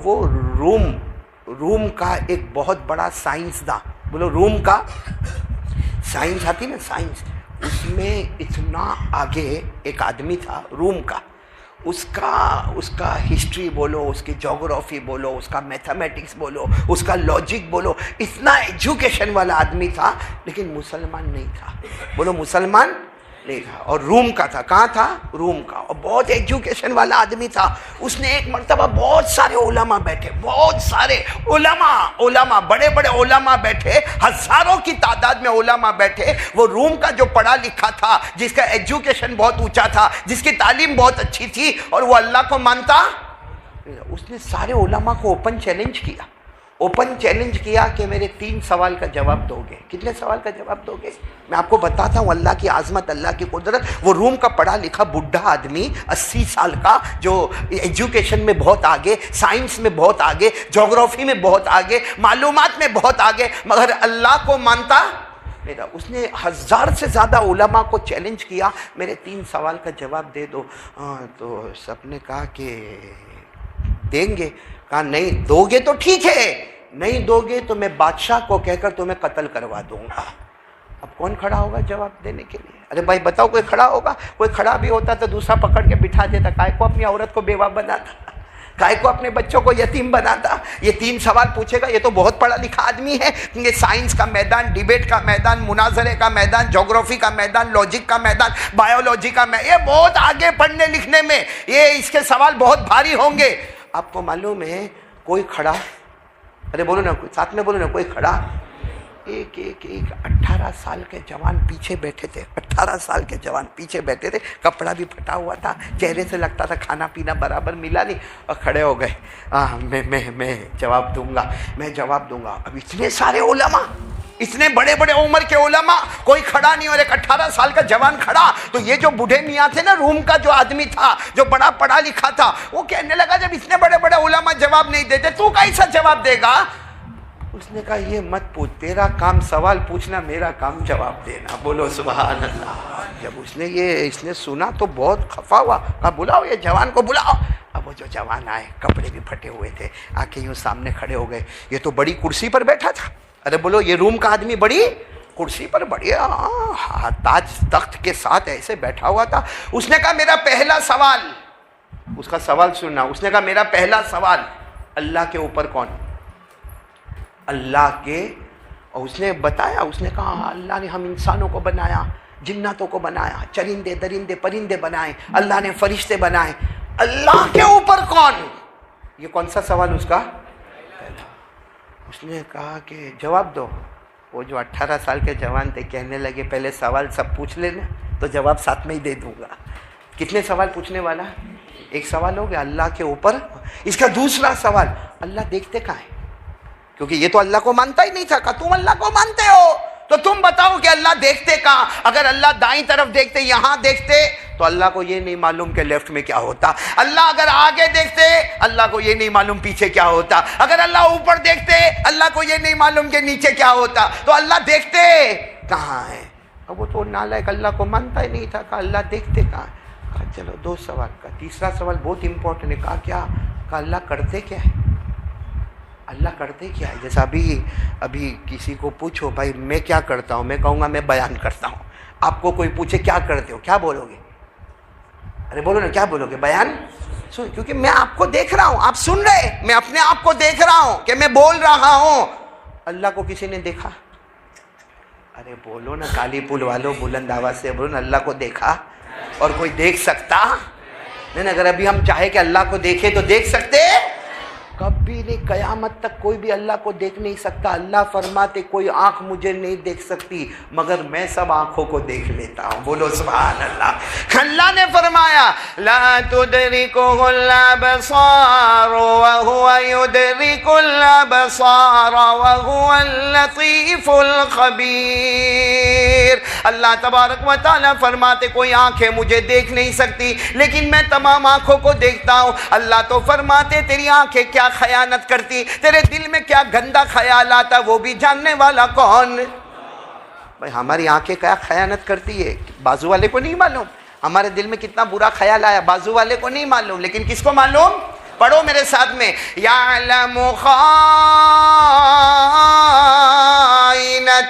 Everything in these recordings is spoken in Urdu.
وہ روم کا ایک بہت بڑا سائنسداں، بولو روم کا سائنس آتی نا سائنس، اس میں اتنا آگے ایک آدمی تھا روم کا، اس کا ہسٹری بولو، اس کی جغرافی بولو، اس کا میتھمیٹکس بولو، اس کا لاجک بولو، اتنا ایجوکیشن والا آدمی تھا، لیکن مسلمان نہیں تھا، بولو مسلمان نہیں تھا، اور روم کا تھا. کہاں تھا؟ روم کا، اور بہت ایجوکیشن والا آدمی تھا. اس نے ایک مرتبہ بہت سارے علماء بیٹھے، بہت سارے علماء بڑے بڑے علماء بیٹھے، ہزاروں کی تعداد میں علماء بیٹھے. وہ روم کا جو پڑھا لکھا تھا، جس کا ایجوکیشن بہت اونچا تھا، جس کی تعلیم بہت اچھی تھی، اور وہ اللہ کو مانتا، اس نے سارے علماء کو اوپن چیلنج کیا کہ میرے 3 سوال کا جواب دو گے. کتنے سوال کا جواب دو گے؟ میں آپ کو بتاتا ہوں اللہ کی عظمت، اللہ کی قدرت. وہ روم کا پڑھا لکھا بڈھا آدمی 80 سال کا، جو ایجوکیشن میں بہت آگے، سائنس میں بہت آگے، جغرافی میں بہت آگے، معلومات میں بہت آگے، مگر اللہ کو مانتا. اس نے 1000 سے زیادہ علماء کو چیلنج کیا، میرے 3 سوال کا جواب دے دو. تو سب نے کہا کہ دیں گے. کہا نہیں، دو گے تو ٹھیک ہے، نہیں دو گے تو میں بادشاہ کو کہہ کر تمہیں قتل کروا دوں گا. اب کون کھڑا ہوگا جواب دینے کے لیے؟ ارے بھائی بتاؤ، کوئی کھڑا ہوگا؟ کوئی کھڑا بھی ہوتا تو دوسرا پکڑ کے بٹھا دیتا. کائے کو اپنی عورت کو بیوہ بناتا، کائے کو اپنے بچوں کو یتیم بناتا. یہ 3 سوال پوچھے گا، یہ تو بہت پڑھا لکھا آدمی ہے. یہ سائنس کا میدان، ڈیبیٹ کا میدان، مناظرے کا میدان، جغرافی کا میدان، لاجک کا میدان، بایولوجی کا میدان، یہ بہت آگے پڑھنے لکھنے میں، یہ اس کے سوال بہت بھاری ہوں گے. آپ کو معلوم ہے کوئی کھڑا، ارے بولو نا، ساتھ میں بولو نا، کوئی کھڑا، ایک 18 سال کے جوان پیچھے بیٹھے تھے، 18 سال کے جوان پیچھے بیٹھے تھے. کپڑا بھی پھٹا ہوا تھا، چہرے سے لگتا تھا کھانا پینا برابر ملا نہیں، اور کھڑے ہو گئے. میں جواب دوں گا، میں جواب دوں گا. اب اتنے سارے علماء، اتنے بڑے بڑے عمر کے علماء، کوئی کھڑا نہیں، اور ایک 18 سال کا جوان کھڑا. تو یہ جو بوڑھے میاں تھے نا، روم کا جو آدمی تھا، جو بڑا پڑھا لکھا تھا، وہ کہنے لگا جب اتنے بڑے بڑے علماء جواب نہیں دیتے، تو کیسا جواب دے گا؟ اس نے کہا یہ مت پوچھ، تیرا کام سوال پوچھنا، میرا کام جواب دینا. بولو سبحان اللہ. جب اس نے سنا تو بہت خفا ہوا. کہا بلاؤ یہ جوان کو بلاؤ. اب وہ جو جوان آئے، کپڑے بھی پھٹے ہوئے تھے، آ کے یوں سامنے کھڑے ہو گئے. یہ تو بڑی کرسی پر بیٹھا تھا. ارے بولو، یہ روم کا آدمی بڑی کرسی پر، بڑھیا تاج تخت کے ساتھ ایسے بیٹھا ہوا تھا. اس نے کہا میرا پہلا سوال، اس کا سوال سننا. اس نے کہا میرا پہلا سوال، اللہ کے اوپر کون؟ اللہ کے. اور اس نے بتایا، اس نے کہا اللہ نے ہم انسانوں کو بنایا، جناتوں کو بنایا، چرندے درندے پرندے بنائے، اللہ نے فرشتے بنائے، اللہ کے اوپر کون؟ یہ کون سا سوال اس کا؟ پہلا. اس نے کہا کہ جواب دو. وہ جو 18 سال کے جوان تھے کہنے لگے پہلے سوال سب پوچھ لینا تو جواب ساتھ میں ہی دے دوں گا. کتنے سوال پوچھنے والا؟ ایک سوال ہو گیا اللہ کے اوپر. اس کا دوسرا سوال، اللہ دیکھتے کہاں ہے؟ کیونکہ یہ تو اللہ کو مانتا ہی نہیں تھا. کہ تم اللہ کو مانتے ہو تو تم بتاؤ کہ اللہ دیکھتے کہاں؟ اگر اللہ دائیں طرف دیکھتے، یہاں دیکھتے، تو اللہ کو یہ نہیں معلوم کہ لیفٹ میں کیا ہوتا. اللہ اگر آگے دیکھتے، اللہ کو یہ نہیں معلوم پیچھے کیا ہوتا. اگر اللہ اوپر دیکھتے، اللہ کو یہ نہیں معلوم کہ نیچے کیا ہوتا. تو اللہ دیکھتے کہاں ہے؟ اب وہ تو نالائق اللہ کو مانتا ہی نہیں تھا. کہا اللہ دیکھتے کہاں ہے؟ کہا چلو 2 سوال کا. تیسرا سوال بہت امپورٹنٹ ہے. کہا کیا؟ کہا اللہ کرتے کیا ہے؟ اللہ کرتے کیا ہے؟ جیسا ابھی کسی کو پوچھو بھائی میں کیا کرتا ہوں، میں کہوں گا میں بیان کرتا ہوں. آپ کو کوئی پوچھے کیا کرتے ہو، کیا بولو گے؟ ارے بولو نا، کیا بولو گے؟ بیان. کیونکہ میں آپ کو دیکھ رہا ہوں، آپ سن رہے، میں اپنے آپ کو دیکھ رہا ہوں کہ میں بول رہا ہوں. اللہ کو کسی نے دیکھا؟ ارے بولو نا کالی پل والوں، بلند آواز سے بولو نا، اللہ کو دیکھا؟ اور کوئی دیکھ سکتا؟ نہیں. اگر ابھی ہم چاہے کہ اللہ کو دیکھے تو دیکھ سکتے؟ کبھی نہیں. قیامت تک کوئی بھی اللہ کو دیکھ نہیں سکتا. اللہ فرماتے کوئی آنکھ مجھے نہیں دیکھ سکتی مگر میں سب آنکھوں کو دیکھ لیتا ہوں. بولو سبحان اللہ. اللہ نے فرمایا لا تدرکہ الابصار وہو یدرک الابصار وہو اللطیف الخبیر. اللہ تبارک و تعالیٰ فرماتے کوئی آنکھیں مجھے دیکھ نہیں سکتی لیکن میں تمام آنکھوں کو دیکھتا ہوں. اللہ تو فرماتے تیری آنکھیں کیا خیانت کرتی، تیرے دل میں کیا گندا خیال آتا، وہ بھی جاننے والا کون؟ بھائی ہماری آنکھیں کیا خیانت کرتی ہے بازو والے کو نہیں معلوم. ہمارے دل میں کتنا برا خیال آیا بازو والے کو نہیں معلوم، لیکن کس کو معلوم؟ پڑھو میرے ساتھ میں، یعلم خائنۃ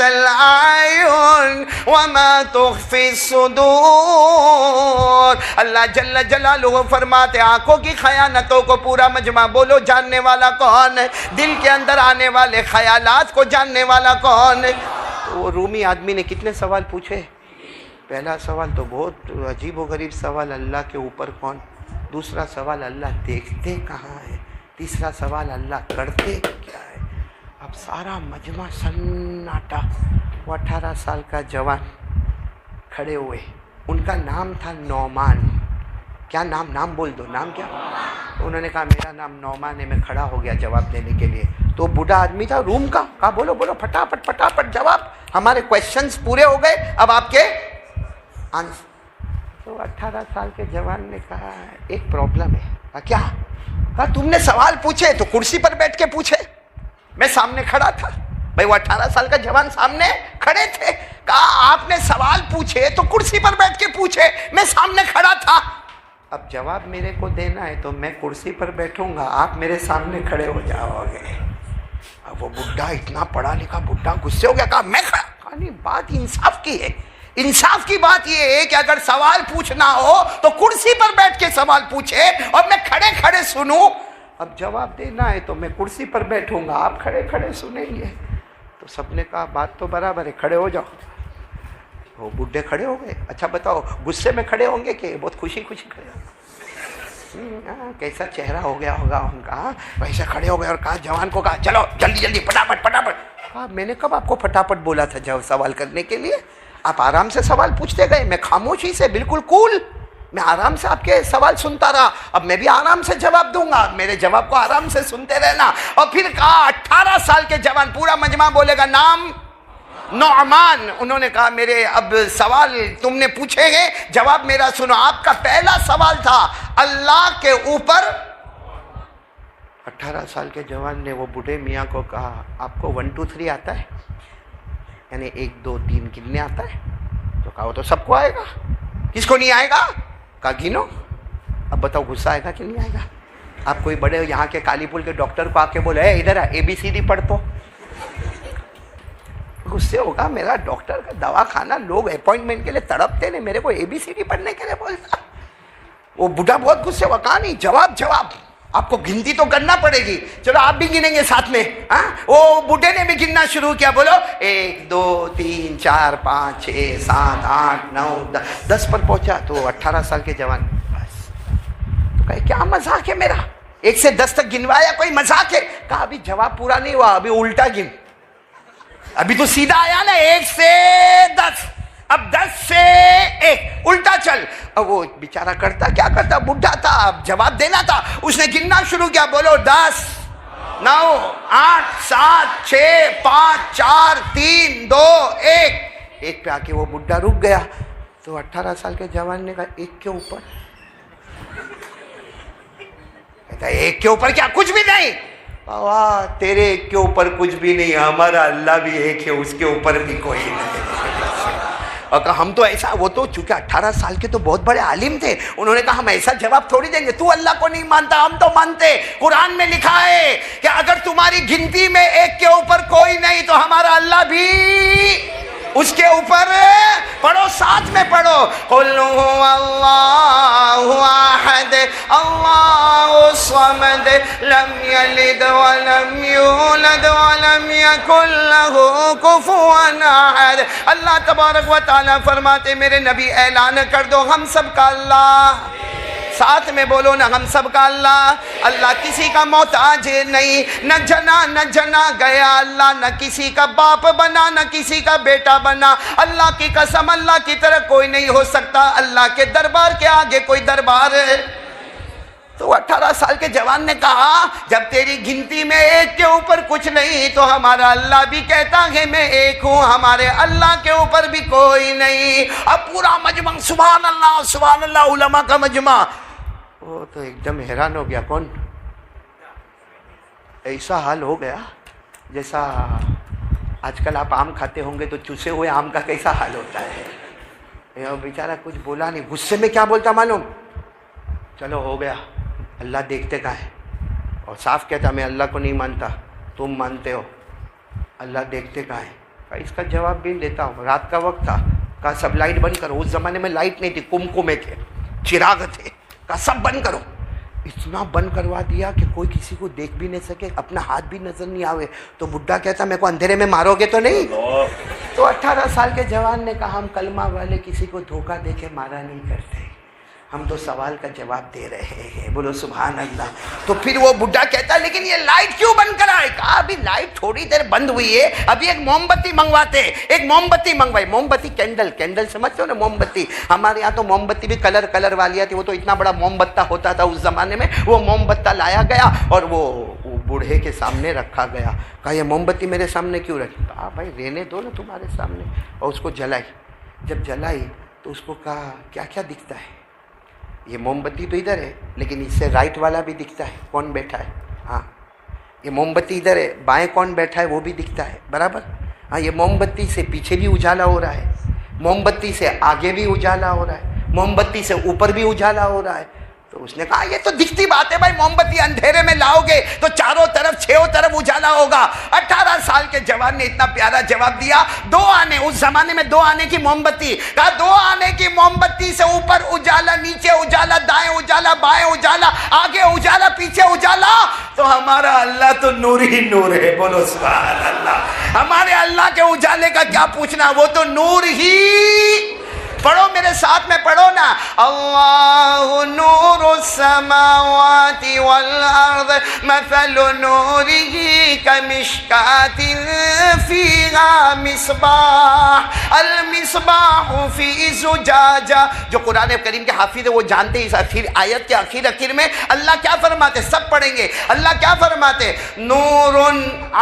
الاعین وما تخفی الصدور۔ اللہ جل جلالہ فرماتے آنکھوں کی خیانتوں کو پورا مجمع بولو جاننے والا کون ہے؟ دل کے اندر آنے والے خیالات کو جاننے والا کون ہے؟ وہ رومی آدمی نے کتنے سوال پوچھے؟ پہلا سوال تو بہت عجیب و غریب سوال، اللہ کے اوپر کون؟ دوسرا سوال اللہ دیکھتے کہاں ہے؟ تیسرا سوال اللہ کرتے کیا ہے؟ اب سارا مجمع سناٹا۔ وہ 18 سال کا جوان کھڑے ہوئے، ان کا نام تھا نعمان۔ کیا نام بول دو، نام کیا؟ انہوں نے کہا میرا نام نعمان ہے۔ میں کھڑا ہو گیا جواب دینے کے لیے، تو بوڑھا آدمی تھا روم کا، کہا بولو پھٹافٹ جواب، ہمارے کویشچنز پورے ہو گئے، اب آپ کے آنسر۔ تو 18 سال کے جوان نے کہا ایک پرابلم ہے۔ کہا کیا؟ کہا تم نے سوال پوچھے تو کرسی پر بیٹھ کے پوچھے، میں سامنے کھڑا تھا۔ بھائی وہ 18 سال کا جوان سامنے کھڑے تھے، کہا آپ نے سوال پوچھے تو کرسی پر بیٹھ کے پوچھے، میں سامنے کھڑا تھا۔ اب جواب میرے کو دینا ہے تو میں کرسی پر بیٹھوں گا، آپ میرے سامنے کھڑے ہو جاؤ گے۔ اب وہ بڈھا اتنا پڑھا لکھا بڈھا غصے ہو گیا، کہا میں کھڑا؟ کہا نہیں، بات انصاف کی ہے۔ انصاف کی بات یہ ہے کہ اگر سوال پوچھنا ہو تو کرسی پر بیٹھ کے سوال پوچھے اور میں کھڑے کھڑے سنوں۔ اب جواب دینا ہے تو میں کرسی پر بیٹھوں گا، آپ کھڑے کھڑے سنیں گے۔ تو سب نے کہا بات تو برابر ہے، کھڑے ہو جاؤ۔ وہ بڈھے کھڑے ہو گئے۔ اچھا بتاؤ غصے میں کھڑے ہوں گے کہ بہت خوشی خوشی کھڑے ہوں گے؟ کیسا چہرہ ہو گیا ہوگا ان کا، ویسے کھڑے ہو گئے اور کہا جوان کو، کہا چلو جلدی پٹافٹ۔ کہا میں نے کب آپ کو پٹافٹ بولا تھا جب سوال کرنے کے لیے؟ آپ آرام سے سوال پوچھتے گئے، میں خاموشی سے بالکل کول، میں آرام سے آپ کے سوال سنتا رہا، اب میں بھی آرام سے جواب دوں گا، میرے جواب کو آرام سے سنتے رہنا۔ اور پھر کہا 18 سال کے جوان، پورا مجمع بولے گا نام نعمان۔ انہوں نے کہا میرے اب سوال تم نے پوچھے ہیں، جواب میرا سنو۔ آپ کا پہلا سوال تھا اللہ کے اوپر۔ 18 سال کے جوان نے وہ بوڑھے میاں کو کہا آپ کو 1 2 3 آتا ہے؟ یعنی 1 2 3 گننے آتا ہے؟ تو کہا وہ تو سب کو آئے گا، کس کو نہیں آئے گا؟ کہا گنو۔ اب بتاؤ غصہ آئے گا کہ نہیں آئے گا؟ آپ کوئی بڑے یہاں کے کالی پل کے ڈاکٹر کو آ کے بولے ادھر ABCD پڑھ تو غصے ہوگا؟ میرا ڈاکٹر کا دوا کھانا، لوگ اپوائنٹمنٹ کے لیے تڑپتے نے، میرے کو ABCD پڑھنے کے لیے بولتا۔ وہ بوڑھا بہت غصے ہوا، کہا نہیں جواب آپ کو گنتی تو کرنا پڑے گی، چلو آپ بھی گنیں گے ساتھ میں۔ وہ بوڑھے نے بھی گننا شروع کیا، بولو 1 2 3 4 5 6 7 8 9 10 پر پہنچا تو 18 سال کے جوان بس تو کہے کیا مذاق ہے میرا؟ 1 سے 10 تک گنوایا، کوئی مذاق ہے؟ کہا ابھی جواب پورا نہیں ہوا، ابھی الٹا گن، ابھی تو سیدھا آیا نا 1 سے 10، اب 10 سے 1 الٹا چل۔ اب وہ بیچارہ کیا کرتا بڈھا تھا، اب جواب دینا تھا، اس نے گننا شروع کیا، بولو 10 9 8 7 6 5 4 3 2 1 پہ آ کے وہ بڈھا رک گیا۔ تو 18 سال کے جوان نے کہا 1 کے اوپر؟ کہتا 1 کے اوپر کیا؟ کچھ بھی نہیں۔ واہ تیرے 1 کے اوپر کچھ بھی نہیں، ہمارا اللہ بھی 1 ہے، اس کے اوپر بھی کوئی نہیں۔ اور کہا ہم تو ایسا، وہ تو چونکہ 18 سال کے تو بہت بڑے عالم تھے، انہوں نے کہا ہم ایسا جواب تھوڑی دیں گے، تو اللہ کو نہیں مانتا، ہم تو مانتے۔ قرآن میں لکھا ہے کہ اگر تمہاری گنتی میں 1 کے اوپر کوئی نہیں تو ہمارا اللہ بھی اس کے اوپر۔ پڑھو ساتھ میں پڑھو، قل هو اللہ احد اللہ الصمد لم یلد ولم یولد ولم یکن له کفوا احد۔ اللہ تبارک و تعالیٰ فرماتے میرے نبی اعلان کر دو ہم سب کا اللہ، ساتھ میں بولو نا ہم سب کا اللہ۔ اللہ کسی کا محتاج نہیں، نہ جنا گیا اللہ، نہ کسی کا باپ بنا نہ کسی کا بیٹا بنا۔ اللہ کی قسم اللہ کی طرح کوئی نہیں ہو سکتا، اللہ کے دربار کے آگے کوئی دربار ہے۔ تو 18 سال کے جوان نے کہا جب تیری گنتی میں 1 کے اوپر کچھ نہیں تو ہمارا اللہ بھی کہتا ہے میں 1 ہوں، ہمارے اللہ کے اوپر بھی کوئی نہیں۔ اب پورا مجمع سبحان اللہ علماء کا مجمع، وہ تو ایک دم حیران ہو گیا۔ کون؟ ایسا حال ہو گیا جیسا آج کل آپ آم کھاتے ہوں گے تو چوسے ہوئے آم کا کیسا حال ہوتا ہے۔ بیچارہ کچھ بولا نہیں، غصے میں کیا بولتا معلوم؟ چلو ہو گیا، اللہ دیکھتے کہاں ہے؟ اور صاف کہتا میں اللہ کو نہیں مانتا، تم مانتے ہو، اللہ دیکھتے کہاں ہے؟ کہا اس کا جواب بھی دیتا ہوں، رات کا وقت تھا، کہا سب لائٹ بند کرو، اس زمانے میں لائٹ نہیں تھی، کمکمے تھے، چراغ تھے، کہا سب بند کرو، اتنا بند کروا دیا کہ کوئی کسی کو دیکھ بھی نہیں سکے، اپنا ہاتھ بھی نظر نہیں آوے۔ تو بڈھا کہتا میرے کو اندھیرے میں مارو گے تو نہیں؟ تو 18 سال کے جوان نے کہا ہم کلمہ والے کسی کو دھوکہ دے کے مارا نہیں کرتے، ہم تو سوال کا جواب دے رہے ہیں، بولو سبحان اللہ۔ تو پھر وہ بڈھا کہتا لیکن یہ لائٹ کیوں بند کرائے؟ کہا ابھی لائٹ تھوڑی دیر بند ہوئی ہے، ابھی ایک موم بتی منگواتے، ایک موم بتی منگوائی، موم بتی کینڈل سمجھتے ہو نا، موم بتی، ہمارے یہاں تو موم بتی بھی کلر والی تھی، وہ تو اتنا بڑا موم بتہ ہوتا تھا اس زمانے میں، وہ موم بتہ لایا گیا اور وہ بوڑھے کے سامنے رکھا گیا۔ کہا یہ موم بتی میرے سامنے کیوں رکھی؟ کہا بھائی رہنے دو نا تمہارے سامنے، اور اس کو جلائی۔ جب جلائی تو اس کو کہا کیا کیا دکھتا ہے؟ یہ موم بتی تو ادھر ہے لیکن اس سے رائٹ والا بھی دکھتا ہے، کون بیٹھا ہے؟ ہاں یہ موم بتی ادھر ہے، بائیں کون بیٹھا ہے وہ بھی دکھتا ہے، برابر؟ ہاں یہ موم بتی سے پیچھے بھی اجالا ہو رہا ہے، موم بتی سے آگے بھی اجالا ہو رہا ہے، موم بتی سے اوپر بھی اجالا ہو رہا ہے۔ تو اس نے کہا یہ تو دکھتی بات ہے بھائی، موم بتی اندھیرے میں لاؤ گے تو چاروں طرف چھوں طرف اجالا ہوگا۔ 18 سال کے جوان نے اتنا پیارا جواب دیا، 2 آنے، اس زمانے میں 2 آنے کی موم بتی، کہا 2 آنے کی موم بتی سے اوپر اجالا، نیچے اجالا، دائیں اجالا، بائیں اجالا، آگے اجالا، پیچھے اجالا، تو ہمارا اللہ تو نور ہی نور ہے، بولو سبحان اللہ۔ ہمارے اللہ کے اجالے کا کیا پوچھنا، وہ تو نور ہی۔ پڑھو میرے ساتھ میں، پڑھو نا، اللہ نور السماوات والارض مثل نورہ کمشکاۃ فیہا مصباح المصباح فی زجاجہ۔ جو قرآن کریم کے حافظ ہے وہ جانتے ہیں، اس آیت کے اخیر میں اللہ کیا فرماتے، سب پڑھیں گے، اللہ کیا فرماتے، نور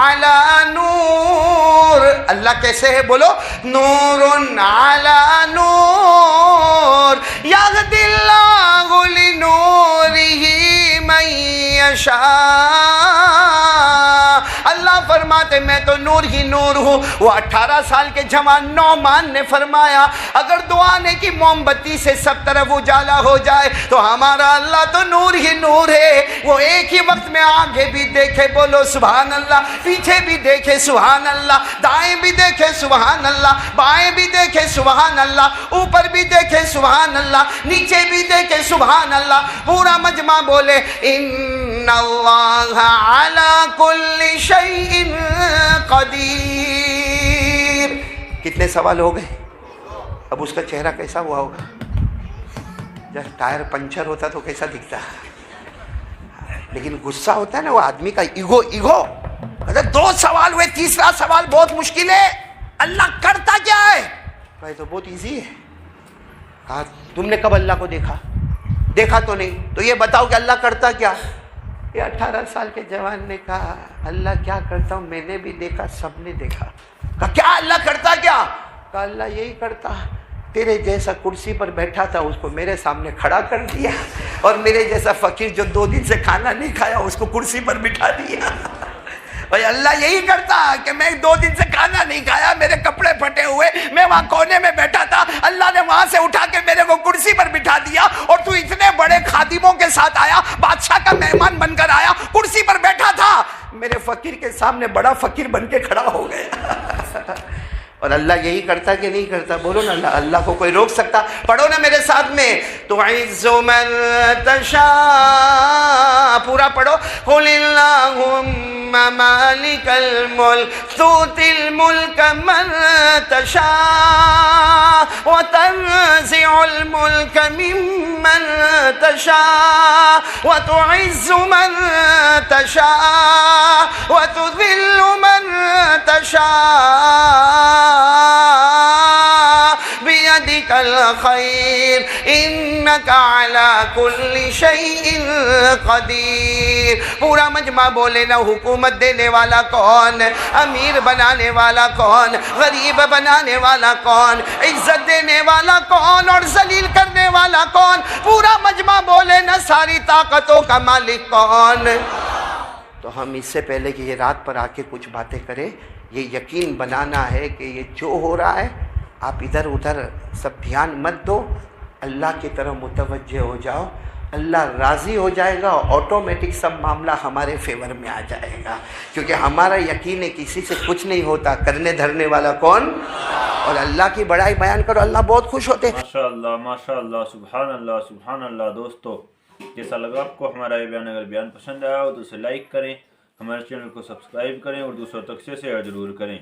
علی نور، اللہ کیسے ہے بولو، نور علی نور، یہدی اللہ لنورہ من یشاء۔ اللہ فرماتے میں تو نور ہی نور ہوں۔ وہ 18 سال کے جوان نعمان نے فرمایا اگر 2 آنے کی موم بتی سے سب طرف اجالا ہو جائے تو ہمارا اللہ تو نور ہی نور ہے، وہ ایک ہی وقت میں آگے بھی دیکھے، بولو سبحان اللہ، پیچھے بھی دیکھے سبحان اللہ، دائیں بھی دیکھے سبحان اللہ، بائیں بھی دیکھے سبحان اللہ، اوپر بھی دیکھے سبحان اللہ، نیچے بھی دیکھے سبحان اللہ۔ پورا مجمع بولے ان اللہ علی کل شیء قدیر۔ کتنے سوال ہو گئے؟ اب اس کا چہرہ کیسا ہوا ہوگا؟ جب ٹائر پنچر ہوتا تو کیسا دکھتا ہے؟ لیکن غصہ ہوتا ہے نا وہ آدمی کا، ایگو اگر 2 سوال ہوئے، تیسرا سوال بہت مشکل ہے، اللہ کرتا کیا ہے؟ بھائی تو بہت ایزی ہے۔ کہا تم نے کب اللہ کو دیکھا تو نہیں، تو یہ بتاؤ کہ اللہ کرتا کیا؟ یہ 18 سال کے جوان نے کہا اللہ کیا کرتا ہوں میں نے بھی دیکھا، سب نے دیکھا۔ کہا کیا اللہ کرتا کیا؟ کہا اللہ یہی کرتا، تیرے جیسا کرسی پر بیٹھا تھا اس کو میرے سامنے کھڑا کر دیا، اور میرے جیسا فقیر جو 2 دن سے کھانا نہیں کھایا اس کو کرسی پر بٹھا دیا۔ بھائی اللہ یہی کرتا کہ میں 2 دن سے کھانا نہیں کھایا، میرے کپڑے پھٹے ہوئے، میں وہاں کونے میں بیٹھا تھا، اللہ نے وہاں سے اٹھا کے میرے کو کرسی پر بٹھا دیا، اور تو اتنے بڑے خادموں کے ساتھ آیا، بادشاہ کا مہمان بن کر آیا، کرسی پر بیٹھا تھا، میرے فقیر کے سامنے بڑا فقیر بن کے کھڑا ہو گیا۔ اور اللہ یہی کرتا کہ نہیں کرتا؟ بولو نا، اللہ کو کوئی روک سکتا؟ پڑھو نا میرے ساتھ میں، تُعِزُّ مَن تَشَاءُ، پورا پڑھو، قُلِ اللَّهُمَّ مَالِكَ الْمُلْكِ تُؤْتِي الْمُلْكَ مَن تَشَاءُ وَتَنزِعُ الْمُلْكَ مِمَّن تَشَاءُ وَتُعِزُّ مَن تَشَاءُ وَتُذِلُّ مَن تَشَاءُ بِيَدِكَ الْخَيْرُ إِنَّكَ عَلَى كُلِّ شَيْءٍ قَدِيرٌ۔ پورا مجمع بولے نا، حکومت دینے والا کون، امیر بنانے والا کون، غریب بنانے والا کون، عزت دینے والا کون اور ذلیل کرنے والا کون؟ پورا مجمع بولے نا، ساری طاقتوں کا مالک کون؟ تو ہم اس سے پہلے کہ یہ رات پر آ کے کچھ باتیں کریں، یہ یقین بنانا ہے کہ یہ جو ہو رہا ہے آپ ادھر ادھر سب دھیان مت دو، اللہ کی طرف متوجہ ہو جاؤ۔ اللہ راضی ہو جائے گا، آٹومیٹک سب معاملہ ہمارے فیور میں آ جائے گا، کیونکہ ہمارا یقین ہے کسی سے کچھ نہیں ہوتا، کرنے دھرنے والا کون؟ اور اللہ کی بڑائی بیان کرو، اللہ بہت خوش ہوتے ہیں۔ ماشاء اللہ، سبحان اللہ۔ دوستو جیسا لگا آپ کو ہمارا یہ بیان، اگر بیان پسند آیا ہو تو اسے لائک کریں، ہمارے چینل کو سبسکرائب کریں اور دوسروں تک سے شیئر ضرور کریں۔